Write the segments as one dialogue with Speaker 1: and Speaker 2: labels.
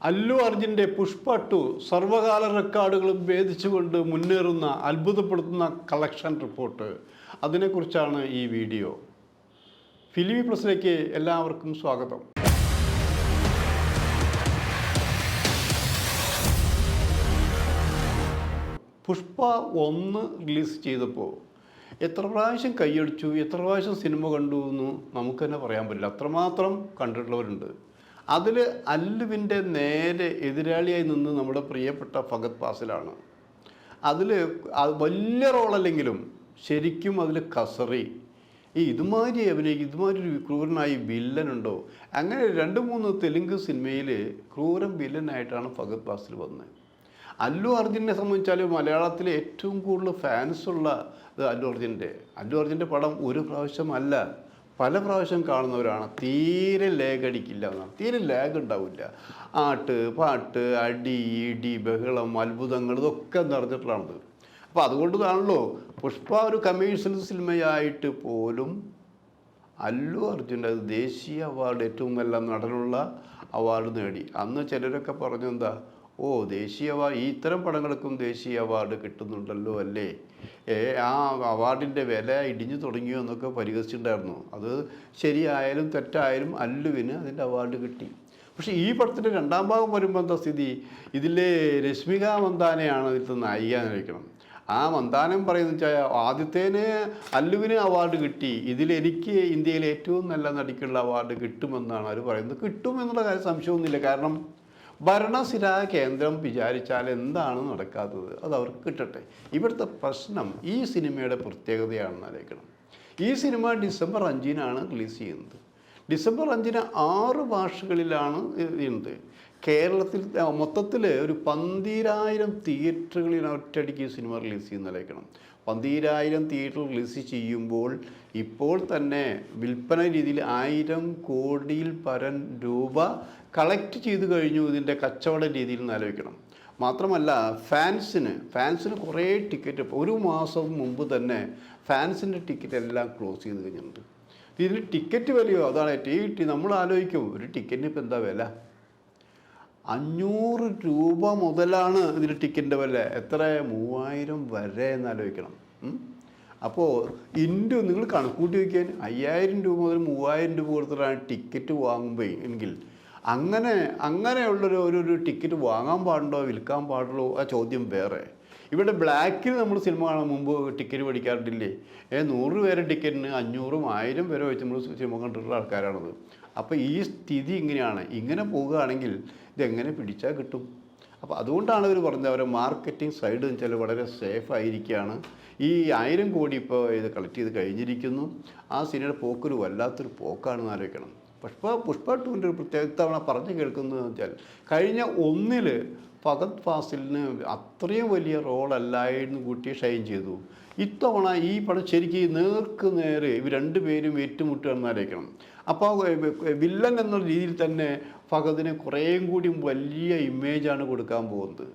Speaker 1: അല്ലു അർജുൻ്റെ പുഷ്പ ടു സർവകാല റെക്കോർഡുകളും ഭേദിച്ചുകൊണ്ട് മുന്നേറുന്ന അത്ഭുതപ്പെടുത്തുന്ന കളക്ഷൻ റിപ്പോർട്ട്. അതിനെക്കുറിച്ചാണ് ഈ വീഡിയോ. ഫിലിമി പ്ലസിലേക്ക് എല്ലാവർക്കും സ്വാഗതം. പുഷ്പ 1 റിലീസ് ചെയ്തപ്പോൾ എത്ര പ്രാവശ്യം കൈയടിച്ചു, എത്ര പ്രാവശ്യം സിനിമ കണ്ടു എന്ന് നമുക്ക് തന്നെ പറയാൻ പറ്റില്ല. അത്രമാത്രം കണ്ടിട്ടുള്ളവരുണ്ട്. അതിൽ അല്ലുവിൻ്റെ നേരെ എതിരാളിയായി നിന്ന് നമ്മുടെ പ്രിയപ്പെട്ട ഫഹദ് ഫാസിലാണ്. അതിൽ വലിയ റോളല്ലെങ്കിലും ശരിക്കും അതിൽ കസറി ഇതുമാതിരി അഭിനയിക്കും, ഇതുമാതിരി ഒരു ക്രൂരനായി വില്ലനുണ്ടോ? അങ്ങനെ 2-3 തെലുങ്ക് സിനിമയിൽ ക്രൂരൻ വില്ലനായിട്ടാണ് ഫഹദ് ഫാസിൽ വന്നത്. അല്ലു അർജുനെ സംബന്ധിച്ചാൽ മലയാളത്തിലെ ഏറ്റവും കൂടുതൽ ഫാൻസുള്ള അല്ലു അർജുൻ്റെ പടം ഒരു പ്രാവശ്യമല്ല, പല പ്രാവശ്യം കാണുന്നവരാണ്. തീരെ ലാഗ് അടിക്കില്ല എന്നാണ്, തീരെ ലാഗ് ഉണ്ടാവില്ല. ആട്ട് പാട്ട് അടി ഇടി ബഹളം അത്ഭുതങ്ങൾ ഇതൊക്കെ നിറഞ്ഞിട്ടുള്ളതാണത്. അപ്പോൾ അതുകൊണ്ടാണല്ലോ പുഷ്പ ഒരു കമേഴ്ഷ്യൽ സിനിമയായിട്ട് പോലും അല്ലു അർജുൻ്റെ ദേശീയ അവാർഡ്, ഏറ്റവും നല്ല നടനുള്ള അവാർഡ് നേടി. അന്ന് ചിലരൊക്കെ പറഞ്ഞു, എന്താ ദേശീയ അവാർഡ്, ഇത്തരം പടങ്ങൾക്കും ദേശീയ അവാർഡ് കിട്ടുന്നുണ്ടല്ലോ അല്ലേ, ആ അവാർഡിൻ്റെ വില ഇടിഞ്ഞു തുടങ്ങിയോ എന്നൊക്കെ പരിഹസിച്ചിട്ടുണ്ടായിരുന്നു. അത് ശരിയായാലും തെറ്റായാലും അല്ലുവിന് അതിൻ്റെ അവാർഡ് കിട്ടി. പക്ഷേ ഈ പടത്തിൻ്റെ 2ാം ഭാഗം വരുമ്പോൾ എന്താ സ്ഥിതി? ഇതിലെ രശ്മിക മന്ദാനയാണ് ഇതിൽ നായിക നിൽക്കണം. ആ മന്ദാനം പറയുന്നത് വെച്ചാൽ ആദ്യത്തേന് അല്ലുവിന് അവാർഡ് കിട്ടി, ഇതിലെനിക്ക് ഇന്ത്യയിലെ ഏറ്റവും നല്ല നടിക്കുള്ള അവാർഡ് കിട്ടുമെന്നാണ് അവർ പറയുന്നത്. കിട്ടും എന്നുള്ള കാര്യം സംശയമൊന്നുമില്ല. കാരണം ഭരണസിരാ കേന്ദ്രം വിചാരിച്ചാൽ എന്താണ് നടക്കാത്തത്, അത് അവർക്ക് കിട്ടട്ടെ. ഇവിടുത്തെ പ്രശ്നം ഈ സിനിമയുടെ പ്രത്യേകതയാണെന്ന് ആലോചിക്കണം. ഈ സിനിമ ഡിസംബർ 5-നാണ് റിലീസ് ചെയ്യുന്നത്. ഡിസംബർ 5-ന് 6 ഭാഷകളിലാണ് ചെയ്യുന്നത്. കേരളത്തിൽ മൊത്തത്തിൽ ഒരു 12,000 തിയേറ്ററുകളിൽ ഒറ്റയടിക്ക് ഈ സിനിമ റിലീസ് ചെയ്യുന്നതായിരിക്കണം. 12,000 തിയേറ്റർ റിലീസ് ചെയ്യുമ്പോൾ ഇപ്പോൾ തന്നെ വിൽപ്പന രീതിയിൽ 1,000 കോടിയിൽ പരം രൂപ കളക്ട് ചെയ്ത് കഴിഞ്ഞു ഇതിൻ്റെ കച്ചവട രീതിയിൽ നിന്ന് ആലോചിക്കണം. മാത്രമല്ല ഫാൻസിന് കുറേ ടിക്കറ്റ് ഒരു മാസം മുമ്പ് തന്നെ ഫാൻസിൻ്റെ ടിക്കറ്റ് എല്ലാം ക്ലോസ് ചെയ്ത് കഴിഞ്ഞിട്ടുണ്ട്. ഇതിൽ ടിക്കറ്റ് വിലയോ അതാണ് നമ്മൾ ആലോചിക്കും, ഒരു ടിക്കറ്റിന് ഇപ്പം എന്താ വില? 500 രൂപ മുതലാണ് ഇതിൻ്റെ ടിക്കറ്റിൻ്റെ വില. എത്ര? 3,000 വരെ എന്നാലോചിക്കണം. അപ്പോൾ നിങ്ങൾ കണക്കൂട്ടി വയ്ക്കാൻ 5,000 രൂപ മുതൽ 3,000 രൂപ കൊടുത്തിട്ടാണ് ടിക്കറ്റ് വാങ്ങുമ്പോൾ എങ്കിൽ അങ്ങനെയുള്ളൊരു ടിക്കറ്റ് വാങ്ങാൻ പാടുണ്ടോ, വിൽക്കാൻ പാടുള്ളൂ? ആ ചോദ്യം വേറെ. ഇവിടെ ബ്ലാക്കിൽ നമ്മൾ സിനിമ കാണാൻ മുമ്പ് ടിക്കറ്റ് മേടിക്കാറുണ്ടില്ലേ? 100 പേരെ ടിക്കറ്റിന് 500, 1000 പേരെ വെച്ച് നമ്മൾ സിനിമ കണ്ടിട്ടുള്ള ആൾക്കാരാണത്. അപ്പോൾ ഈ സ്ഥിതി ഇങ്ങനെയാണ്. ഇങ്ങനെ പോവുകയാണെങ്കിൽ ഇതെങ്ങനെ പിടിച്ചാൽ കിട്ടും? അപ്പോൾ അതുകൊണ്ടാണ് അവർ പറഞ്ഞത്, അവരെ മാർക്കറ്റിംഗ് സൈഡ് എന്ന് വെച്ചാൽ വളരെ സേഫ് ആയിരിക്കുകയാണ്. ഈ 1,000 കോടി ഇപ്പോൾ ഇത് കളക്ട് ചെയ്ത് കഴിഞ്ഞിരിക്കുന്നു. ആ സിനിമയുടെ പോക്കൊരു വല്ലാത്തൊരു പോക്കാണെന്ന് ആലോചിക്കണം. പുഷ്പ 2-ൻ്റെ ഒരു പ്രത്യേക തവണ പറഞ്ഞു കേൾക്കുന്നതെന്ന് വെച്ചാൽ, കഴിഞ്ഞ 1-ൽ ഫഹദ് ഫാസിലിന് അത്രയും വലിയ റോളല്ലായിരുന്നു കൂട്ടി ഷൈൻ ചെയ്തു. ഇത്തവണ ഈ പടം ശരിക്കും നേർക്ക് നേരെ ഇവർ 2 പേരും ഏറ്റുമുട്ടുകയെന്ന് ആലോചിക്കണം. അപ്പോൾ വില്ലൻ എന്ന രീതിയിൽ തന്നെ ഫഹദിന് കുറേയും കൂടി വലിയ ഇമേജാണ് കൊടുക്കാൻ പോകുന്നത്.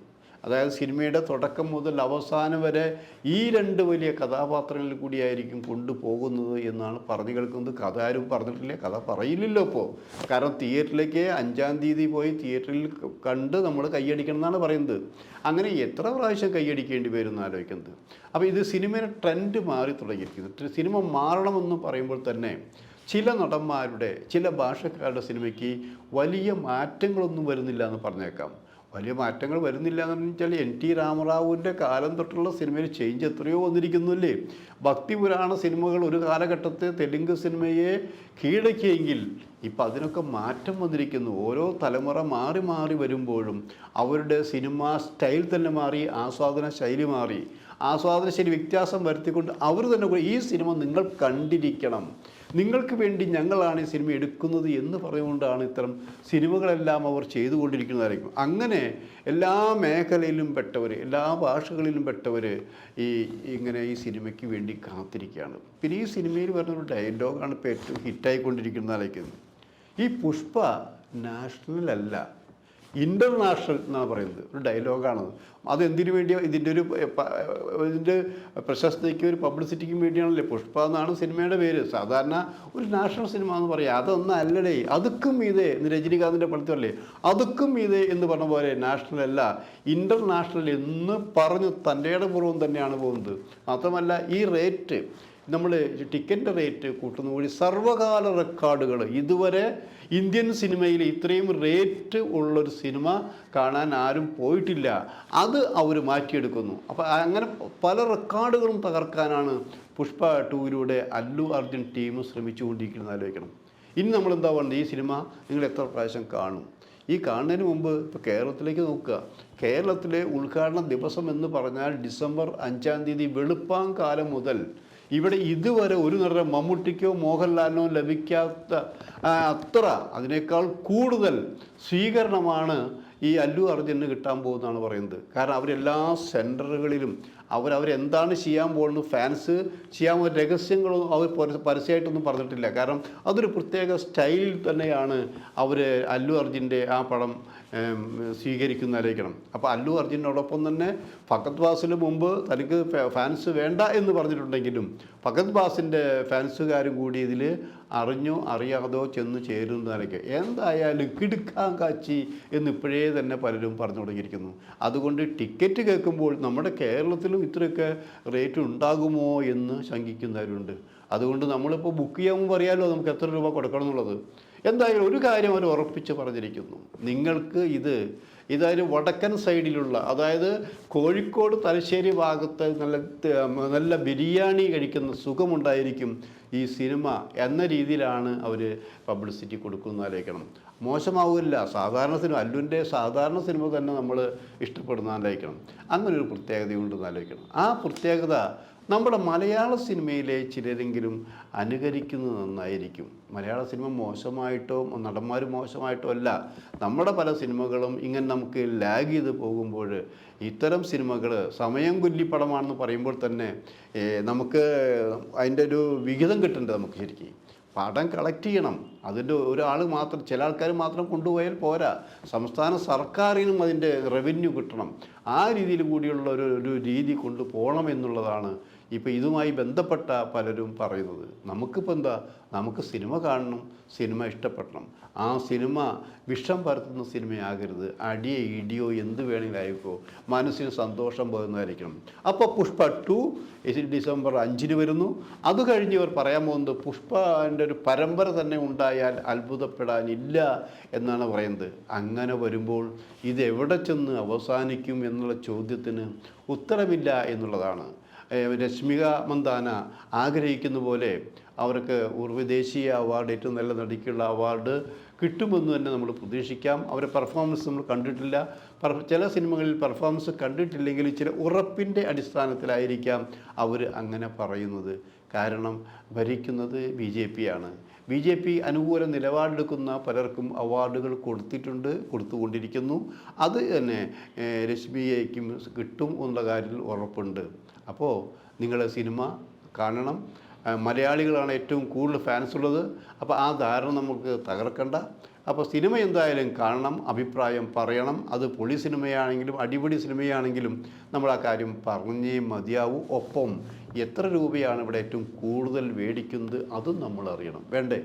Speaker 1: അതായത് സിനിമയുടെ തുടക്കം മുതൽ അവസാനം വരെ ഈ 2 വലിയ കഥാപാത്രങ്ങളിൽ കൂടിയായിരിക്കും കൊണ്ടുപോകുന്നത് എന്നാണ് പറഞ്ഞു കേൾക്കുന്നത്. കഥ ആരും പറഞ്ഞിട്ടില്ല, കഥ പറയില്ലല്ലോ ഇപ്പോൾ. കാരണം തിയേറ്ററിലേക്ക് 5-ാം തീയതി പോയി തിയേറ്ററിൽ കണ്ട് നമ്മൾ കൈയടിക്കണം എന്നാണ് പറയുന്നത്. അങ്ങനെ എത്ര പ്രാവശ്യം കൈയടിക്കേണ്ടി വരും എന്ന് ആലോചിക്കുന്നത്. അപ്പോൾ ഇത് സിനിമയുടെ ട്രെൻഡ് മാറി തുടങ്ങിയിരിക്കുന്നത്. സിനിമ മാറണമെന്ന് പറയുമ്പോൾ തന്നെ ചില നടന്മാരുടെ, ചില ഭാഷക്കാരുടെ സിനിമയ്ക്ക് വലിയ മാറ്റങ്ങളൊന്നും വരുന്നില്ല എന്ന് പറഞ്ഞേക്കാം. വലിയ മാറ്റങ്ങൾ വരുന്നില്ല എന്ന് വെച്ചാൽ NT രാമറാവുവിൻ്റെ കാലം തൊട്ടുള്ള സിനിമയിൽ ചേഞ്ച് എത്രയോ വന്നിരിക്കുന്നില്ലേ? ഭക്തിപുരാണ സിനിമകൾ ഒരു കാലഘട്ടത്തെ തെലുങ്ക് സിനിമയെ കീഴടക്കിയെങ്കിൽ ഇപ്പം അതിനൊക്കെ മാറ്റം വന്നിരിക്കുന്നു. ഓരോ തലമുറ മാറി മാറി വരുമ്പോഴും അവരുടെ സിനിമ സ്റ്റൈൽ തന്നെ മാറി, ആസ്വാദന ശൈലി മാറി. ആസ്വാദന ശൈലി വ്യത്യാസം വരുത്തിക്കൊണ്ട് അവർ തന്നെ ഈ സിനിമ നിങ്ങൾ കണ്ടിരിക്കണം, നിങ്ങൾക്ക് വേണ്ടി ഞങ്ങളാണ് ഈ സിനിമ എടുക്കുന്നത് എന്ന് പറഞ്ഞുകൊണ്ടാണ് ഇത്തരം സിനിമകളെല്ലാം അവർ ചെയ്തുകൊണ്ടിരിക്കുന്നതായിരിക്കും. അങ്ങനെ എല്ലാ മേഖലയിലും പെട്ടവർ, എല്ലാ ഭാഷകളിലും പെട്ടവർ ഇങ്ങനെ ഈ സിനിമയ്ക്ക് വേണ്ടി കാത്തിരിക്കുകയാണ്. പിന്നെ ഈ സിനിമയിൽ വരുന്നൊരു ഡയലോഗാണ് ഇപ്പോൾ ഏറ്റവും ഹിറ്റായിക്കൊണ്ടിരിക്കുന്നതായിരിക്കും. ഈ പുഷ്പ നാഷണൽ അല്ല, ഇൻ്റർനാഷണൽ എന്നാണ് പറയുന്നത്, ഒരു ഡയലോഗാണത്. അതെന്തിനു വേണ്ടിയാണ്? ഇതിൻ്റെ പ്രശസ്തിക്ക് ഒരു പബ്ലിസിറ്റിക്കും വേണ്ടിയാണല്ലേ. പുഷ്പ എന്നാണ് സിനിമയുടെ പേര്. സാധാരണ ഒരു നാഷണൽ സിനിമ എന്ന് പറയാം. അതൊന്നും അല്ലടേ, അതുക്കും ഇതേ രജനികാന്തിൻ്റെ പടത്തല്ലേ, അതുക്കും ഇതേ എന്ന് പറഞ്ഞ പോലെ നാഷണൽ അല്ല, ഇൻ്റർനാഷണൽ എന്ന് പറഞ്ഞ് തൻ്റെ പൂർവ്വം തന്നെയാണ് പോകുന്നത്. മാത്രമല്ല ഈ റേറ്റ്, നമ്മൾ ടിക്കറ്റിൻ്റെ റേറ്റ് കൂട്ടുന്ന വഴി സർവ്വകാല റെക്കോർഡുകൾ, ഇതുവരെ ഇന്ത്യൻ സിനിമയിൽ ഇത്രയും റേറ്റ് ഉള്ളൊരു സിനിമ കാണാൻ ആരും പോയിട്ടില്ല, അത് അവർ മാറ്റിയെടുക്കുന്നു. അപ്പോൾ അങ്ങനെ പല റെക്കോർഡുകളും തകർക്കാനാണ് പുഷ്പ 2 അല്ലു അർജുൻ ടീം ശ്രമിച്ചുകൊണ്ടിരിക്കുന്നത്. ആലോചിക്കണം. ഇനി നമ്മളെന്താ പറയുന്നത്, ഈ സിനിമ നിങ്ങൾ എത്ര പ്രാവശ്യം കാണും? ഈ കാണുന്നതിന് മുമ്പ് ഇപ്പോൾ കേരളത്തിലേക്ക് നോക്കുക. കേരളത്തിലെ ഉദ്ഘാടന ദിവസം എന്ന് പറഞ്ഞാൽ ഡിസംബർ 5-ാം തീയതി വെളുപ്പാങ്കാലം മുതൽ ഇവിടെ ഇതുവരെ ഒരു നടൻ മമ്മൂട്ടിക്കോ മോഹൻലാലിനോ ലഭിക്കാത്ത അത്ര, അതിനേക്കാൾ കൂടുതൽ സ്വീകരണമാണ് ഈ അല്ലു അർജുന് കിട്ടാൻ പോകുന്നതാണ് പറയുന്നത്. കാരണം അവരെല്ലാ സെൻറ്ററുകളിലും അവരെന്താണ് ചെയ്യാൻ പോകുന്നത്, ഫാൻസ് ചെയ്യാൻ പോകുന്ന രഹസ്യങ്ങളൊന്നും അവർ പരസ്യമായിട്ടൊന്നും പറഞ്ഞിട്ടില്ല. കാരണം അതൊരു പ്രത്യേക സ്റ്റൈലിൽ തന്നെയാണ് അവർ അല്ലു അർജുൻ്റെ ആ പടം സ്വീകരിക്കുന്നതായിരിക്കണം. അപ്പോൾ അല്ലു അർജുനോടൊപ്പം തന്നെ ഫഹദ് ഫാസിൽ മുമ്പ് തനിക്ക് ഫാൻസ് വേണ്ട എന്ന് പറഞ്ഞിട്ടുണ്ടെങ്കിലും ഫഹദ് ഫാസിൻ്റെ ഫാൻസുകാരും കൂടി ഇതിൽ അറിഞ്ഞോ അറിയാതോ ചെന്ന് ചേരുന്നതായിരിക്കും. എന്തായാലും കിടുക്കാൻ കാച്ചി എന്നിപ്പോഴേ തന്നെ പലരും പറഞ്ഞു തുടങ്ങിയിരിക്കുന്നു. അതുകൊണ്ട് ടിക്കറ്റ് കേൾക്കുമ്പോൾ നമ്മുടെ കേരളത്തിലും ഇത്രയൊക്കെ റേറ്റ് ഉണ്ടാകുമോ എന്ന് ശങ്കിക്കുന്നവരുണ്ട്. അതുകൊണ്ട് നമ്മളിപ്പോൾ ബുക്ക് ചെയ്യാമെന്ന് പറയാമല്ലോ നമുക്ക് എത്ര രൂപ കൊടുക്കണം എന്നുള്ളത്. എന്തായാലും ഒരു കാര്യം അവർ ഉറപ്പിച്ച് പറഞ്ഞിരിക്കുന്നു, നിങ്ങൾക്ക് ഇതായാലും വടക്കൻ സൈഡിലുള്ള, അതായത് കോഴിക്കോട് തലശ്ശേരി ഭാഗത്ത് നല്ല ബിരിയാണി കഴിക്കുന്ന സുഖമുണ്ടായിരിക്കും ഈ സിനിമ എന്ന രീതിയിലാണ് അവർ പബ്ലിസിറ്റി കൊടുക്കുന്നതായിരിക്കണം. മോശമാവില്ല. സാധാരണ സിനിമ, അല്ലുവിൻ്റെ സാധാരണ സിനിമ തന്നെ നമ്മൾ ഇഷ്ടപ്പെടുന്നതായിരിക്കണം. അങ്ങനൊരു പ്രത്യേകതയുണ്ടെന്ന് ആലോചിക്കണം. ആ പ്രത്യേകത നമ്മുടെ മലയാള സിനിമയിലെ ചിലരെങ്കിലും അനുകരിക്കുന്നത് നന്നായിരിക്കും. മലയാള സിനിമ മോശമായിട്ടോ നടന്മാർ മോശമായിട്ടോ അല്ല, നമ്മുടെ പല സിനിമകളും ഇങ്ങനെ നമുക്ക് ലാഗ് ചെയ്ത് പോകുമ്പോൾ ഇത്തരം സിനിമകൾ സമയം കൊല്ലിപ്പടമാണെന്ന് പറയുമ്പോൾ തന്നെ നമുക്ക് അതിൻ്റെ ഒരു വിഹിതം കിട്ടേണ്ടത് നമുക്ക് ശരിക്കും പടം കളക്ട് ചെയ്യണം. അതിൻ്റെ ഒരാൾ മാത്രം, ചില ആൾക്കാർ മാത്രം കൊണ്ടുപോയാൽ പോരാ, സംസ്ഥാന സർക്കാരിനും അതിൻ്റെ റവന്യൂ കിട്ടണം. ആ രീതിയിൽ കൂടിയുള്ള ഒരു രീതി കൊണ്ടുപോകണം എന്നുള്ളതാണ് ഇപ്പോൾ ഇതുമായി ബന്ധപ്പെട്ട പലരും പറയുന്നത്. നമുക്കിപ്പോൾ എന്താ, നമുക്ക് സിനിമ കാണണം, സിനിമ ഇഷ്ടപ്പെടണം. ആ സിനിമ വിഷം പരത്തുന്ന സിനിമയാകരുത്. അടിയോ ഇടിയോ എന്ത് വേണമെങ്കിലും ആയിക്കോ, മനസ്സിന് സന്തോഷം പോകുന്നതായിരിക്കണം. അപ്പോൾ പുഷ്പ 2 ഡിസംബർ 5-ന് വരുന്നു. അത് കഴിഞ്ഞ് ഇവർ പറയാൻ പോകുന്നത് പുഷ്പൻ്റെ ഒരു പരമ്പര തന്നെ ഉണ്ടായാൽ അത്ഭുതപ്പെടാനില്ല എന്നാണ് പറയുന്നത്. അങ്ങനെ വരുമ്പോൾ ഇതെവിടെ ചെന്ന് അവസാനിക്കും എന്നുള്ള ചോദ്യത്തിന് ഉത്തരമില്ല എന്നുള്ളതാണ്. രശ്മിക മന്ദാന ആഗ്രഹിക്കുന്ന പോലെ അവർക്ക് ദേശീയ അവാർഡ്, ഏറ്റവും നല്ല നടിക്കുള്ള അവാർഡ് കിട്ടുമെന്ന് തന്നെ നമ്മൾ പ്രതീക്ഷിക്കാം. അവരെ പെർഫോമൻസ് നമ്മൾ കണ്ടിട്ടില്ല. ചില സിനിമകളിൽ പെർഫോമൻസ് കണ്ടിട്ടില്ലെങ്കിൽ ചില ഉറപ്പിൻ്റെ അടിസ്ഥാനത്തിലായിരിക്കാം അവർ അങ്ങനെ പറയുന്നത്. കാരണം ഭരിക്കുന്നത് BJP ആണ്. BJP അനുകൂല നിലപാടെടുക്കുന്ന പലർക്കും അവാർഡുകൾ കൊടുത്തുകൊണ്ടിരിക്കുന്നു. അത് തന്നെ രശ്മിയയ്ക്കും കിട്ടും എന്നുള്ള കാര്യത്തിൽ ഉറപ്പുണ്ട്. അപ്പോൾ നിങ്ങൾ സിനിമ കാണണം. മലയാളികളാണ് ഏറ്റവും കൂടുതൽ ഫാൻസ് ഉള്ളത്. അപ്പോൾ ആ ധാരണ നമുക്ക് തകർക്കണ്ട. അപ്പോൾ സിനിമ എന്തായാലും കാണണം, അഭിപ്രായം പറയണം. അത് പൊളി സിനിമയാണെങ്കിലും അടിപൊളി സിനിമയാണെങ്കിലും നമ്മൾ ആ കാര്യം പറഞ്ഞേ മതിയാവൂ. ഒപ്പം എത്ര രൂപയാണ് ഇവിടെ ഏറ്റവും കൂടുതൽ മേടിക്കുന്നത് അതും നമ്മൾ അറിയണം, വേണ്ടേ?